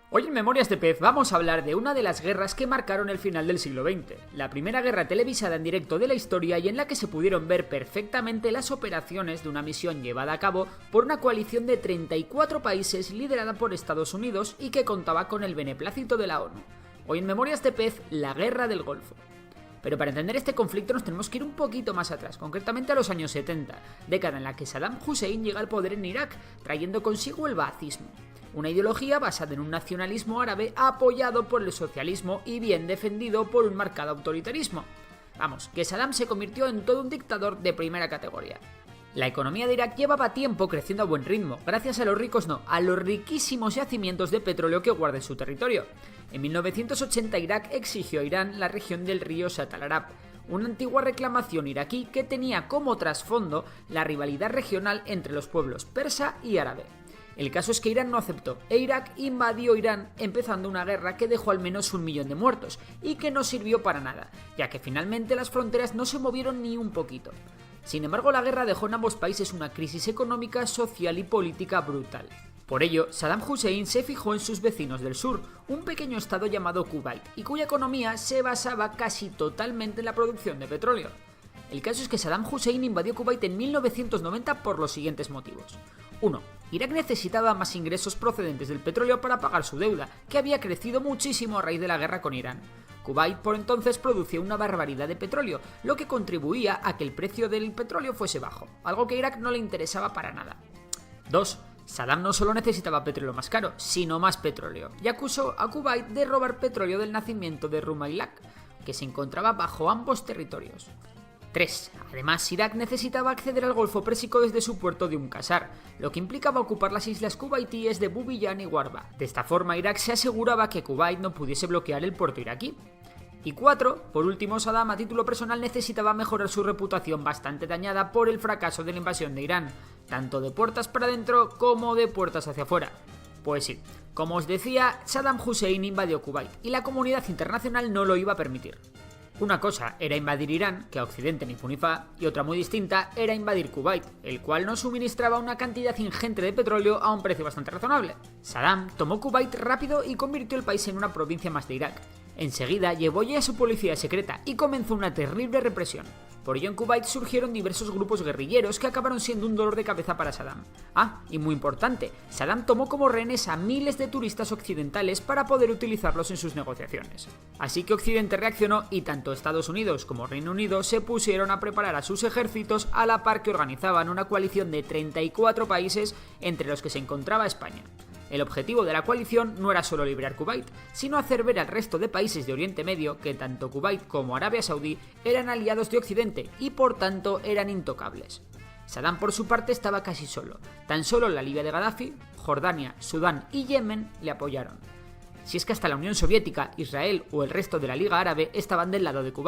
Hoy en Memorias de Pez vamos a hablar de una de las guerras que marcaron el final del siglo XX, la primera guerra televisada en directo de la historia y en la que se pudieron ver perfectamente las operaciones de una misión llevada a cabo por una coalición de 34 países liderada por Estados Unidos y que contaba con el beneplácito de la ONU. Hoy en Memorias de Pez, la Guerra del Golfo. Pero para entender este conflicto nos tenemos que ir un poquito más atrás, concretamente a los años 70, década en la que Saddam Hussein llega al poder en Irak, trayendo consigo el baathismo, una ideología basada en un nacionalismo árabe apoyado por el socialismo y bien defendido por un marcado autoritarismo. Vamos, que Saddam se convirtió en todo un dictador de primera categoría. La economía de Irak llevaba tiempo creciendo a buen ritmo, gracias a los riquísimos yacimientos de petróleo que guarda en su territorio. En 1980 Irak exigió a Irán la región del río Shatt al-Arab, una antigua reclamación iraquí que tenía como trasfondo la rivalidad regional entre los pueblos persa y árabe. El caso es que Irán no aceptó e Irak invadió Irán, empezando una guerra que dejó al menos 1 millón de muertos y que no sirvió para nada, ya que finalmente las fronteras no se movieron ni un poquito. Sin embargo, la guerra dejó en ambos países una crisis económica, social y política brutal. Por ello, Saddam Hussein se fijó en sus vecinos del sur, un pequeño estado llamado Kuwait, y cuya economía se basaba casi totalmente en la producción de petróleo. El caso es que Saddam Hussein invadió Kuwait en 1990 por los siguientes motivos. 1. Irak necesitaba más ingresos procedentes del petróleo para pagar su deuda, que había crecido muchísimo a raíz de la guerra con Irán. Kuwait por entonces producía una barbaridad de petróleo, lo que contribuía a que el precio del petróleo fuese bajo, algo que a Irak no le interesaba para nada. 2. Saddam no solo necesitaba petróleo más caro, sino más petróleo, y acusó a Kuwait de robar petróleo del nacimiento de Rumailak, que se encontraba bajo ambos territorios. 3. Además, Irak necesitaba acceder al Golfo Pérsico desde su puerto de Qasr, lo que implicaba ocupar las islas kuwaitíes de Bubiyan y Warba. De esta forma, Irak se aseguraba que Kuwait no pudiese bloquear el puerto iraquí. Y 4. Por último, Saddam a título personal necesitaba mejorar su reputación bastante dañada por el fracaso de la invasión de Irán, tanto de puertas para adentro como de puertas hacia afuera. Pues sí, como os decía, Saddam Hussein invadió Kuwait y la comunidad internacional no lo iba a permitir. Una cosa era invadir Irán, que a Occidente ni fu ni fa, y otra muy distinta era invadir Kuwait, el cual nos suministraba una cantidad ingente de petróleo a un precio bastante razonable. Saddam tomó Kuwait rápido y convirtió el país en una provincia más de Irak. Enseguida llevó ya a su policía secreta y comenzó una terrible represión. Por ello en Kuwait surgieron diversos grupos guerrilleros que acabaron siendo un dolor de cabeza para Saddam. Ah, y muy importante, Saddam tomó como rehenes a miles de turistas occidentales para poder utilizarlos en sus negociaciones. Así que Occidente reaccionó y tanto Estados Unidos como Reino Unido se pusieron a preparar a sus ejércitos a la par que organizaban una coalición de 34 países entre los que se encontraba España. El objetivo de la coalición no era solo liberar Kuwait, sino hacer ver al resto de países de Oriente Medio que tanto Kuwait como Arabia Saudí eran aliados de Occidente y por tanto eran intocables. Saddam por su parte estaba casi solo, tan solo la Libia de Gaddafi, Jordania, Sudán y Yemen le apoyaron. Si es que hasta la Unión Soviética, Israel o el resto de la Liga Árabe estaban del lado de Kuwait.